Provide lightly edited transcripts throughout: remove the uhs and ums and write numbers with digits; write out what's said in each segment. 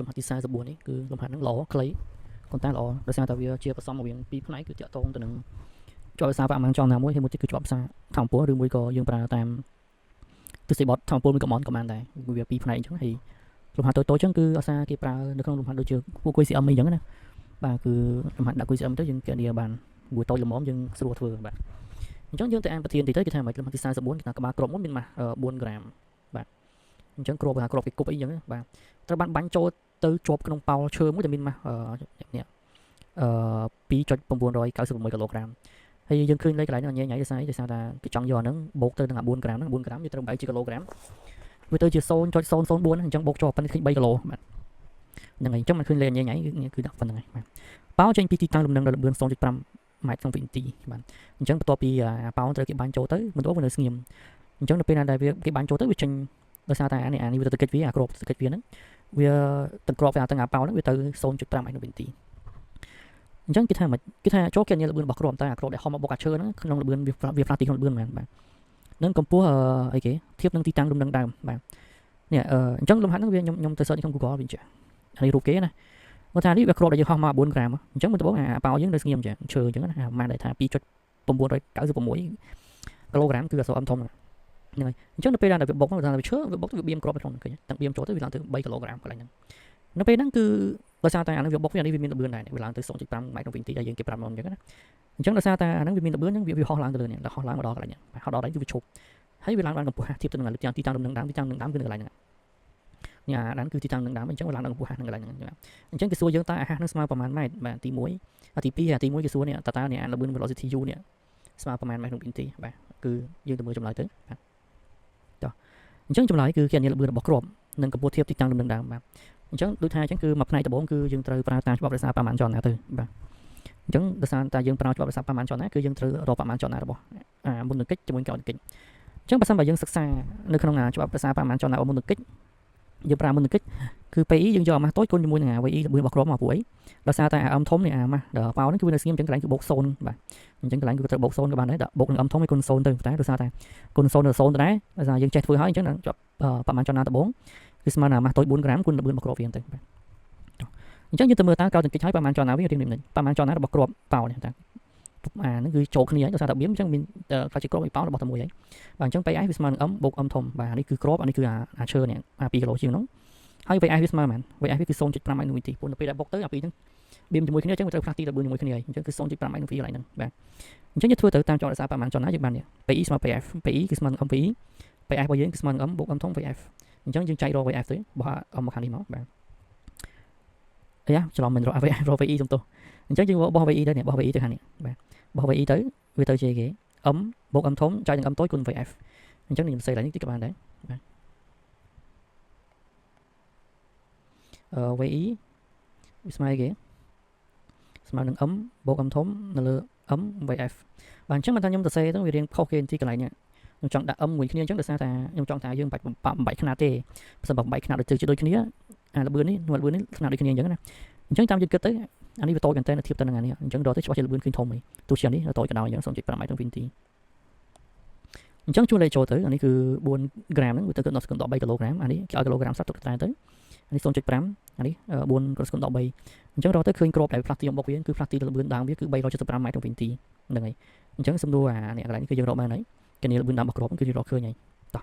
លំហាត់ទី44នេះគឺលំហាត់ហ្នឹងល្អខ្លីប៉ុន្តែល្អដោយសារតែវាជាប្រសំរវាងពីរផ្នែកគឺតាក់ទងទៅនឹងជាប់ភាសាបរិមាណចំណាមួយហើយមួយទៀតគឺជាប់ភាសាធម្មពលឬមួយក៏យើងប្រើតាមទស្សនីយបទធម្មពលមួយក៏បានដែរវាពីរផ្នែកអញ្ចឹងហើយលំហាត់តូចៗអញ្ចឹងគឺអាសាគេប្រើនៅក្នុងលំហាត់ដូចជាពួកគុយ CM អីអញ្ចឹងណាបាទគឺលំហាត់ដាក់គុយ CM ទៅយើងគេនិយាយបានមួយតូចល្មមយើងស្រួលធ្វើបាទអញ្ចឹងយើងទៅអានប្រធានតិចទៅគេថាមិនលំហាត់ទី44គេថាក្បាលគ្រាប់មួយមានម៉ាស់4ក្រាមបាទអញ្ចឹងគ្រាប់គេថាគ្រាប់គេគប់អីអញ្ចឹងបាទត្រូវបានបាញ់ចូលទៅជាប់ក្នុងប៉ោលឈើមួយដែលមានម៉ាស់នេះ2.996គីឡូក្រាមហើយយើងឃើញលេខកន្លែងហ្នឹងញ៉ៃដោយសារតែគេចង់យកអាហ្នឹងបូកទៅនឹង4ក្រាមហ្នឹង4ក្រាមវាត្រូវបែកជាគីឡូក្រាមវាទៅជា0.004អញ្ចឹងបូកជាប់ប៉ុណ្ណេះឃើញ3គីឡូបាទហ្នឹងហើយអញ្ចឹងមិនឃើញលេខញ៉ៃគឺដាក់ប៉ុណ្្នឹងហើយបាទប៉ោចេញពីទីតាំងលំនឹងដល់ល្បឿន 0.5 ម៉ែត្រក្នុងវិនាទីបាទអញ្ចឹងបន្ទាប់ពីប៉ោត្រូវគេបាញ់ចូលទៅបន្ទាប់វានៅស្ងៀមអញ្ចឹងនៅពេលណាដែលវាគេបាញ់ចូលទៅវាចេញដោយសារតែអានេះវាទៅកិច្ចវាអាក្របទៅកិច្ចវាហ្នឹងវាទាំងក្របទាំងអាប៉ោហ្នឹងវាទៅ 0.5 ម៉ែត្រក្នុងវិនាទីអញ្ចឹងគេថាមិនគេថាចូលគេនិយាយល្បឿនរបស់ក្របតែអាក្របដែលហមមកបុកអាឈើហ្នឹងក្នុងល្បឿនវាផ្លាស់ទីក្នុងល្បឿនមែនបាទនឹងកម្ពស់អីគេធៀបនឹងទីតាំងលំនឹងដើមបាទនេះអញ្ចឹងលំហាត់ហ្នឹងវាខ្ញុំទៅ search ក្នុង Google វាចេះនេះរូបគេណាគាត់ថានេះវាគ្រាប់ដែលយើងហោះមក4ក្រាមអញ្ចឹងមិនដំបូងអាប៉ោយើងនៅស្ងៀមអញ្ចឹងឈើអញ្ចឹងណាម៉ាស់ដែលថា2.996គីឡូក្រាមគឺអក្សរអឹមធំហ្នឹងហើយអញ្ចឹងនៅពេលដែលវាបុកមកថាវាឈើវាបុកទៅវាបៀមគ្រាប់ក្នុងឃើញទាំងបៀមចូលទៅវាឡើងទៅ3គីឡូក្រាមកន្លែងហ្នឹងនៅពេលហ្នឹងគឺដោយសារតែអាហ្នឹងវាបុកវានេះវាមានល្បឿនដែរវាឡើងទៅ 0.5 ម៉ែត្រក្នុងវិនាទីដែលយើងគេប្រាប់មកអញ្ចឹងណាអញ្ចឹងដោយសារតែអាហ្នឹងវាមានល្បឿនអញ្ចឹងវាហោះឡើងទៅលើនេះដល់ហោះឡើងមកដល់កន្លែងហ្នឹងហោះដល់đấyគឺវាឈប់ហើយវាឡើងបានកម្ពស់ធៀបទៅនឹងទីតាំងលំនឹងដើមទីតាំងលំនឹងដើមគឺនៅកន្លែងហ្នឹងនេះអាហ្នឹងគឺទីតាំងលំនឹងដើមអញ្ចឹងវាឡើងដល់កម្ពស់ហ្នឹងកន្លែងហ្នឹងអញ្ចឹងគេសួរយើងតើអាហាសហ្នឹងស្មើប្រមាណម៉ែត្របាទទី1ទី2ទី1គេសួរនេះតើនេះអាល្បឿន velocity u នេះស្មើប្រមាណម៉ែត្រក្នុងវិនាទីបាទគឺយើងទៅមើលចម្លើយទៅបាទតោះអញ្ចឹងចម្លើយគឺគេអានេះល្បឿនរបស់គ្រាប់និងកម្ពស់ធៀបទីតាំងលំនឹងដើមបាទអញ្ចឹងដូចថាអញ្ចឹងគឺមួយផ្នែកដំបូងគឺយើងត្រូវប្រើតាមច្បាប់រក្សាបរិមាណចលនាទៅបាទអញ្ចឹងដោយសារតែយើងប្រើច្បាប់រក្សាបរិមាណចលនាគឺយើងត្រូវរកបរិមាណចលនារបស់មុននឹងកិច្ចជាមួយកោណកិច្ចអញ្ចឹងបើសិនបើយើងសិក្សានៅក្នុងច្បាប់រក្សាបរិមាណចលនារបស់មុននឹងកិច្ចយើងប្រើមុននឹងកិច្ចគឺ PI យើងយកអាម៉ាស់តូចគុណជាមួយនឹង VI ល្បឿនរបស់គ្រាប់មកពួកអីដោយសារតែអាអឹមធំនេះអាម៉ាស់ដល់ប៉ោហ្នឹងគឺវានៅស្ងៀមអញ្ចឹងកន្លែងគឺបូក0បាទអញ្ចឹងកន្លែងគឺត្រូវបូក0ក៏បានដែរដាក់បូកនឹងអឹមធំឲ្យគុណ0ទៅតែដោយសារតែគុណ0ទៅ0ទៅដែរដោយសារយើងចេះធ្វើហើយអញ្ចឹងជាប់បរិមាណចលនាដំបូងគឺស្មើនឹងអាម៉ាស់តូច4ក្រាមគុណល្បឿនរបស់គ្រាប់វាទៅបាទអញ្ចឹងយើងទៅមើលតើកោណកិច្ចហើយបរិមាណចលនាវារៀងនេះបរិមាណចលនារបស់គ្រាប់ប៉ោនេះតាអាហ្នឹងគឺចូលគ្នាដោយសារតែបៀមអញ្ចឹងមានខ្លះជាគ្រាប់ឯប៉ោរបស់តែមួយហើយបាទអញ្ចឹង PI វាស្មើនឹង m បូក m ធំបាទនេះគឺគ្រាប់អានេះគឺអាឈើនេះ2គីឡូជាងហ្នឹងហើយ VI វាស្មើប៉ុន្មាន VI វាគឺ 0.5 ម៉ែត្រក្នុងវិនាទីព្រោះនៅពេលដែលបុកទៅអាពីរហ្នឹងបៀមជាមួយគ្នាអញ្ចឹងវាត្រូវផ្លាស់ទីល្បឿនជាមួយគ្នាហើយអញ្ចឹងគឺ 0.5 ម៉ែត្រក្នុងវិនាទីកន្លែងហ្នឹងបាទអញ្ចឹងយើងធ្វើទៅតាមចលនាសាស្ត្របរិមាណចលនាយើងបាននេះ PI ស្មើ PF PI គឺស្មើនឹង MPI PI របស់យើងគឺស្មើនឹង m បូក m ធំ VF អញ្ចឹងយើងចែករក VF ទៅបោះ m មកខាងនេះមកបាទអីច្រឡំមិនរក VI រក VI សំទោសអញ្ចឹងយើងបោះ VI ទៅនេះបោះ VI ទៅខាងនេះបាទបោះ VI ទៅវាទៅជាគេ m បូក m ធំចែកនឹង m តូចគុណ VF អញ្ចឹងខ្ញុំសេកន្លែងនេះតិចក៏បានដែរបាទ VI វាស្មើគេស្មើនឹង m បូក m ធំនៅលើ m VF បាទអញ្ចឹងបើថាខ្ញុំសរសេរទៅវារៀងខុសគេទីកន្លែងនេះខ្ញុំចង់ដាក់ m មួយគ្នាអញ្ចឹងដោយសារតែខ្ញុំចង់ថាយើងបាច់បំបែកខ្នាតទេបើសិនបំបែកខ្នាតដូចគ្នាអាល្បឿននេះខ្នាតដូចគ្នាអញ្ចឹងណាអញ្ចឹងតាមយើងគិតទៅអានេះវាតូចមែនតើធៀបទៅនឹងអានេះអញ្ចឹងរកទៅច្បាស់ជាល្បឿនឃើញធំហីទោះជានេះតូចក៏ដោយអញ្ចឹង 0.5 ម៉ែត្រក្នុងវិនាទីអញ្ចឹងជួនលេខចូលទៅអានេះគឺ4ក្រាមហ្នឹងវាទៅដល់13គីឡូក្រាមអានេះគេឲ្យគីឡូក្រាមសត្វទុកតែទៅអានេះ 0.5 អានេះ4ក្រស13អញ្ចឹងរកទៅឃើញគ្រាប់ដែលផ្លាស់ទីរបស់វាគឺផ្លាស់ទីល្បឿនដើមវាគឺ375ម៉ែត្រក្នុងវិនាទីហ្នឹងហើយអញ្ចឹងសំដួលអានេះកន្លែងនេះគឺយើងរកបានហើយគេនេះល្បឿនដើមរបស់គ្រាប់គឺយើងរកឃើញហើយតោះ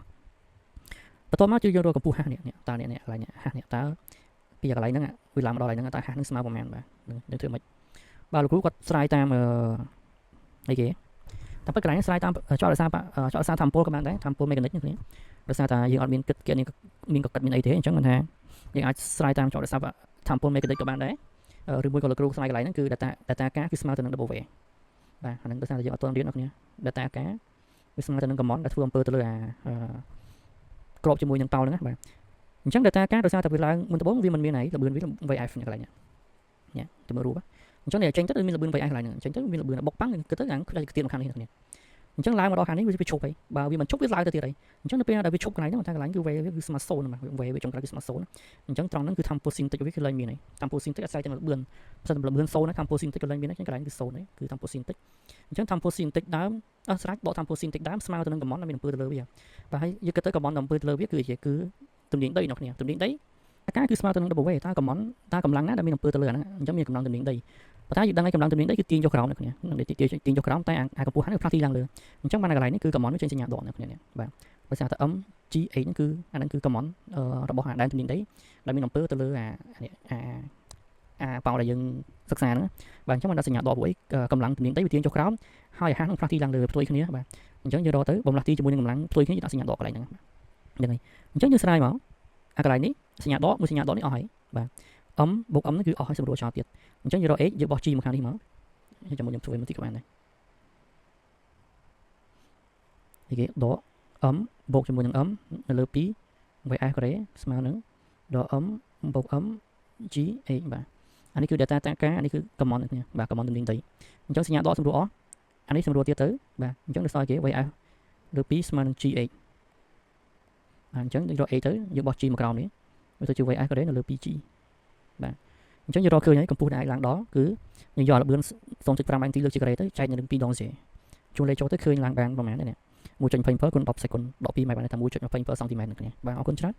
បន្ទាប់មកគឺយើងរកកម្ពស់ហាស់នេះតើនេះកន្លែងហាស់នេះតើពីកន្លែងហ្នឹងវាឡើងមកដល់កន្លែងហ្នឹងតើហាស់ហ្នឹងស្មើប្រមាណបាទនឹងធ្វើម៉េចបាទលោកគ្រូគាត់ស្រាយតាមអីគេតែប៉ុន្តែកន្លែងស្រាយតាមចលសាធម្មពលក៏បានដែរធម្មពលមេកានិកនេះគ្នាដោយសារតែយើងអត់មានគិតមានកកិតមានអីទេអញ្ចឹងមិនថាយើងអាចស្រាយតាមចលសាធម្មពលមេកានិកក៏បានដែរឬមួយក៏លោកគ្រូស្រាយកន្លែងហ្នឹងគឺ data ការគឺស្មើទៅនឹង W បាទអាហ្នឹងដោយសារតែយើងអត់ទាន់រៀនអត់គ្នា data ការវាស្មើទៅនឹង command ដែលធ្វើអំពើទៅលើអាក្របជាមួយនឹងប៉ោលហ្នឹងណាបាទអញ្ចឹង data ការដោយសារតែវាឡើងមុនដំបូងវាមិនមានអីល្បឿនវា VF នេះកន្លែងនេះទៅមើលរូបអញ្ចឹងនេះចេញទៅមានល្បឿន VF កន្លែងហ្នឹងចេញទៅមានល្បឿនបុកប៉ាំងគិតទៅអាខ្លាចគៀនខាងនេះគ្នាអញ្ចឹងឡើងមកដល់ខាងនេះវាឈប់ហើយបើវាមិនឈប់វាឡើងទៅទៀតហើយអញ្ចឹងនៅពេលដែលវាឈប់កន្លែងហ្នឹងថាកន្លែងគឺ V វាគឺស្មើ0ហ្នឹងបាទ V វាចុងក្រោយគឺស្មើ0អញ្ចឹងត្រង់ហ្នឹងគឺ tempo synthetic វាគឺឡើងមានហើយ tempo synthetic អាស្រ័យទៅលើល្បឿនបើសិនល្បឿន0ណា tempo synthetic ក៏ឡើងមានហើយកន្លែងគឺ0ហើយគឺ tempo synthetic អញ្ចឹង tempo synthetic ដើមស្រេចបក tempo synthetic ដើមស្មើទៅនឹង command ដែលមានអំពើទៅលើវាបាទហើយយើងគិតទៅ command អំពើទៅលើវាគឺទំនាញដីនោះគ្នាទំនាញដី cái cứ smart ទៅនឹង W តើកម្លាំងណាដែលមានអំពើទៅលើអាហ្នឹងអញ្ចឹងមានកម្លាំងទំនាញដីប៉ុន្តែយើងដឹងហើយកម្លាំងទំនាញដីគឺទាញចុះក្រោមអ្នកគ្នានឹងទាញចុះក្រោមតែអាកម្ពស់ហ្នឹងគឺផ្លាស់ទីឡើងលើអញ្ចឹងបានកន្លែងនេះគឺ command វាចេញសញ្ញាដកអ្នកគ្នាបាទដោយសារតែ MGH ហ្នឹងគឺអាហ្នឹងគឺ command របស់អាដែនទំនាញដីដែលមានអំពើទៅលើអាប៉ោដែលយើងសិក្សាហ្នឹងបាទអញ្ចឹងបានដាក់សញ្ញាដកពួកអីកម្លាំងទំនាញដីវាទាញចុះក្រោមហើយអាហារហ្នឹងផ្លាស់ទីឡើងលើផ្ទុយគ្នាបាទអញ្ចឹងយើងរកទៅបំលាស់ទីជាមួយនឹងកម្លាំងផ្ទុយគ្នាយើងដាក់សញ្ញាដកកន្លែងហ្នឹងហ្នឹងហើយអញ្ចឹងយើងស្រាយមកអាកន្លែងនេះសញ្ញាដកមួយសញ្ញាដកនេះអស់ហើយបាទ M បូក M នេះគឺអស់ហើយសម្រួលចោលទៀតអញ្ចឹងយើងរក H យើងបោះ G មកខាងនេះមកចាំខ្ញុំធ្វើមួយទីក៏បានដែរនេះគេដក M បូកជាមួយនឹង M នៅលើ 2 VS ការ៉េស្មើនឹងដក M បូក M G H បាទអានេះគឺ data តាការអានេះគឺ command នេះបាទ command ទំនាញដីអញ្ចឹងសញ្ញាដកសម្រួលអស់អានេះសម្រួលទៀតទៅបាទអញ្ចឹងនៅសល់គេ VS លើ 2 ស្មើនឹង G H អញ្ចឹងយើងរក A ទៅយើងបោះ G មកក្រោមនេះវាទៅជា VS ការ៉េនៅលើ 2G បាទអញ្ចឹងយើងរកឃើញហើយកម្ពស់ដែលអាចឡើងដល់គឺយើងយកល្បឿន 0.5 អាំងទីលើកជាការ៉េទៅចែកនៅនឹង2ដង J ជួនលេខចូលទៅឃើញឡើងបានប្រហែលនេះ 1.27 គុណ10សេគុណដក2ម៉ែត្របានតែ 1.27 សង់ទីម៉ែត្រនេះបាទអរគុណច្រើន